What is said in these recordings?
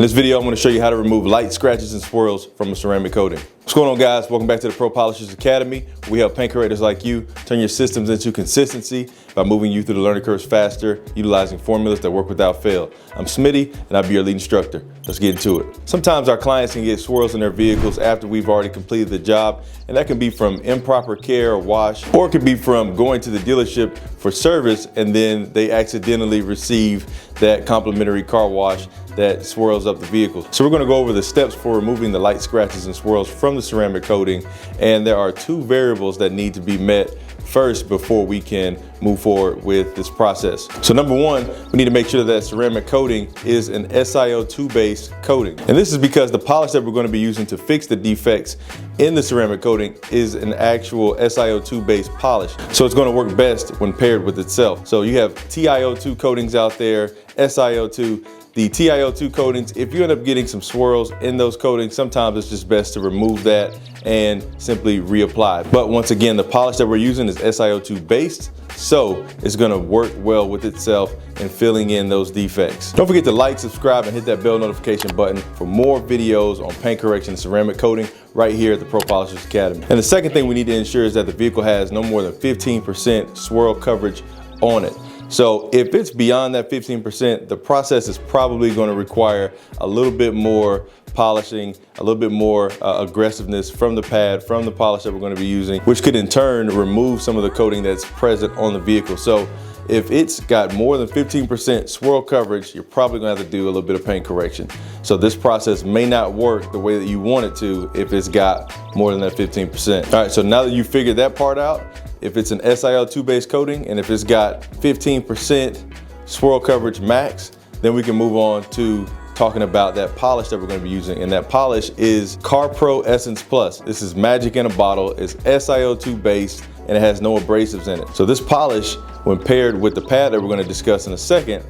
In this video, I'm going to show you how to remove light scratches and swirls from a ceramic coating. What's going on, guys? Welcome back to the Pro Polishers Academy. We help paint curators like you turn your systems into consistency by moving you through the learning curves faster, utilizing formulas that work without fail. I'm Smitty, and I'll be your lead instructor. Let's get into it. Sometimes our clients can get swirls in their vehicles after we've already completed the job, and that can be from improper care or wash, or it could be from going to the dealership for service and then they accidentally receive that complimentary car wash that swirls up the vehicle. So we're going to go over the steps for removing the light scratches and swirls from the ceramic coating, and there are two variables that need to be met first before we can move forward with this process. So number one, we need to make sure that ceramic coating is an SiO2 based coating. And this is because the polish that we're going to be using to fix the defects in the ceramic coating is an actual SiO2 based polish. So it's going to work best when paired with itself. So you have TiO2 coatings out there, SiO2. The TiO2 coatings, if you end up getting some swirls in those coatings, sometimes it's just best to remove that and simply reapply. But once again, the polish that we're using is SiO2 based, so it's gonna work well with itself in filling in those defects. Don't forget to like, subscribe, and hit that bell notification button for more videos on paint correction and ceramic coating right here at the Pro Polishers Academy. And the second thing we need to ensure is that the vehicle has no more than 15% swirl coverage on it. So if it's beyond that 15%, the process is probably going to require a little bit more polishing, a little bit more aggressiveness from the pad, from the polish that we're going to be using, which could in turn remove some of the coating that's present on the vehicle. So if it's got more than 15% swirl coverage, you're probably going to have to do a little bit of paint correction. So this process may not work the way that you want it to if it's got more than that 15%. All right, so now that you figured that part out, if it's an SiO2 based coating and if it's got 15% swirl coverage max, then we can move on to talking about that polish that we're going to be using. And that polish is CarPro Essence Plus. This is magic in a bottle. It's SiO2 based and it has no abrasives in it. So this polish, when paired with the pad that we're going to discuss in a second,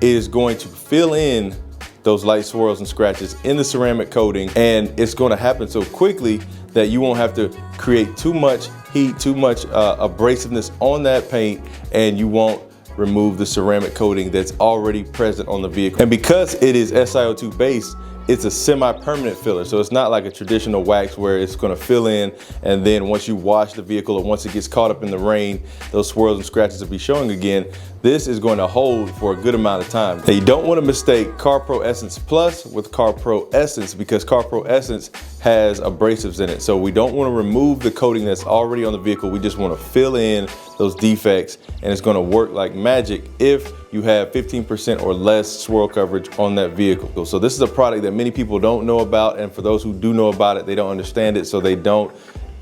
is going to fill in those light swirls and scratches in the ceramic coating, and it's going to happen so quickly that you won't have to create too much heat, too much abrasiveness on that paint, and you won't remove the ceramic coating that's already present on the vehicle. And because it is SiO2 based, it's a semi-permanent filler. So it's not like a traditional wax where it's gonna fill in and then once you wash the vehicle or once it gets caught up in the rain, those swirls and scratches will be showing again. This is going to hold for a good amount of time. Now you don't want to mistake CarPro Essence Plus with CarPro Essence because CarPro Essence has abrasives in it. So we don't want to remove the coating that's already on the vehicle. We just want to fill in those defects, and it's going to work like magic if you have 15% or less swirl coverage on that vehicle. So this is a product that many people don't know about, and for those who do know about it, they don't understand it, so they don't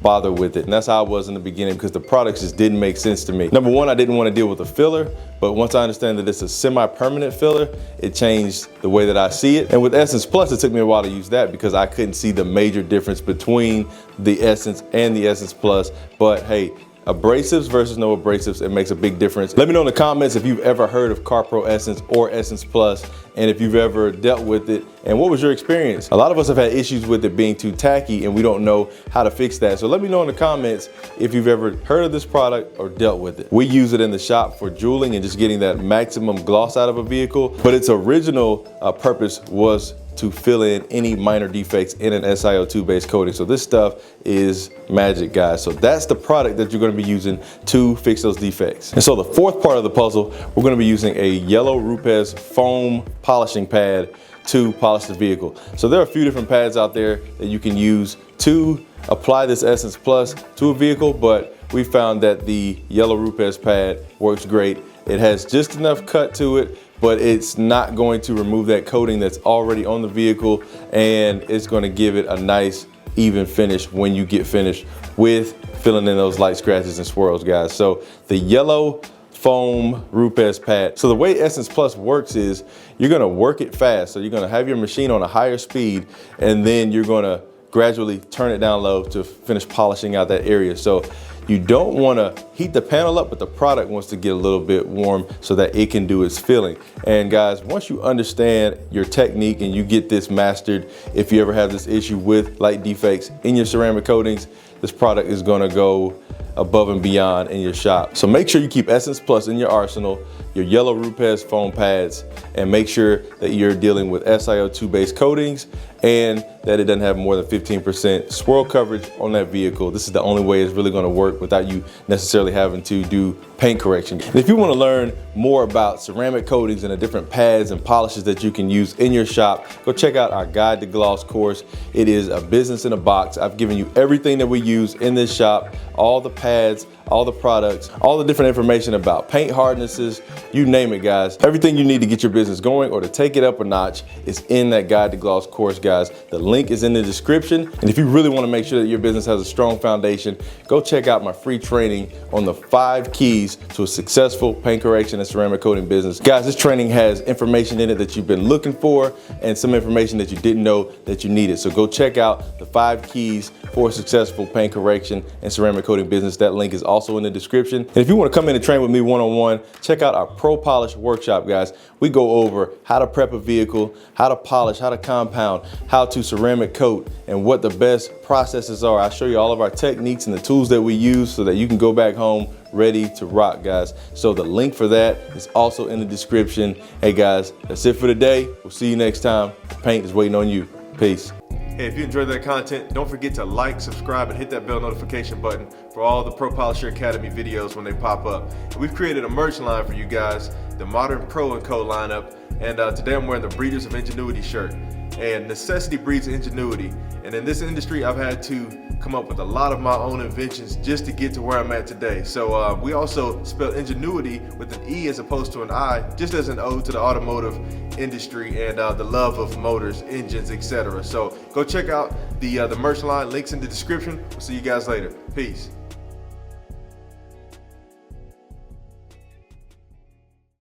bother with it. And that's how I was in the beginning because the products just didn't make sense to me. Number one, I didn't want to deal with a filler, but once I understand that it's a semi-permanent filler, it changed the way that I see it. And with Essence Plus, it took me a while to use that because I couldn't see the major difference between the Essence and the Essence Plus. But hey, abrasives versus no abrasives, it makes a big difference. Let me know in the comments if you've ever heard of CarPro Essence or Essence Plus, and if you've ever dealt with it, and what was your experience? A lot of us have had issues with it being too tacky and we don't know how to fix that. So let me know in the comments if you've ever heard of this product or dealt with it. We use it in the shop for jeweling and just getting that maximum gloss out of a vehicle, but its original purpose was to fill in any minor defects in an SiO2 based coating. So this stuff is magic, guys. So that's the product that you're going to be using to fix those defects. And so the fourth part of the puzzle, we're going to be using a yellow Rupes foam polishing pad to polish the vehicle. So there are a few different pads out there that you can use to apply this Essence Plus to a vehicle, but we found that the yellow Rupes pad works great. It has just enough cut to it, but it's not going to remove that coating that's already on the vehicle, and it's going to give it a nice even finish when you get finished with filling in those light scratches and swirls, guys. So the yellow foam Rupes pad. So the way Essence Plus works is you're going to work it fast. So you're going to have your machine on a higher speed, and then you're going to gradually turn it down low to finish polishing out that area. So you don't want to heat the panel up, but the product wants to get a little bit warm so that it can do its filling. And guys, once you understand your technique and you get this mastered, if you ever have this issue with light defects in your ceramic coatings, this product is going to go above and beyond in your shop. So make sure you keep Essence Plus in your arsenal. your yellow Rupes foam pads, and make sure that you're dealing with SiO2 based coatings and that it doesn't have more than 15% swirl coverage on that vehicle. This is the only way it's really going to work without you necessarily having to do paint correction. And if you want to learn more about ceramic coatings and the different pads and polishes that you can use in your shop, go check out our Guide to Gloss course. It is a business in a box. I've given you everything that we use in this shop, all the pads, all the products, all the different information about paint hardnesses, you name it, guys. Everything you need to get your business going or to take it up a notch is in that Guide to Gloss course, guys. The link is in the description. And if you really want to make sure that your business has a strong foundation, go check out my free training on the 5 keys to a successful paint correction and ceramic coating business. Guys, this training has information in it that you've been looking for and some information that you didn't know that you needed. So go check out the 5 keys for a successful paint correction and ceramic coating business. That link is also in the description. And if you want to come in and train with me one-on-one, check out our Pro Polish workshop, guys. We go over how to prep a vehicle, how to polish, how to compound, how to ceramic coat, and what the best processes are. I show you all of our techniques and the tools that we use so that you can go back home ready to rock, guys. So the link for that is also in the description. Hey guys, that's it for today. We'll see you next time. The paint is waiting on you. Peace. Hey, if you enjoyed that content, don't forget to like, subscribe, and hit that bell notification button for all the Pro Polisher Academy videos when they pop up. And we've created a merch line for you guys, the Modern Pro & Co lineup. And today I'm wearing the Breeders of Ingenuity shirt. And necessity breeds ingenuity. And in this industry, I've had to come up with a lot of my own inventions just to get to where I'm at today. So we also spell ingenuity with an E as opposed to an I, just as an ode to the automotive industry and the love of motors, engines, etc. So go check out the merch line, links in the description. We'll see you guys later. Peace.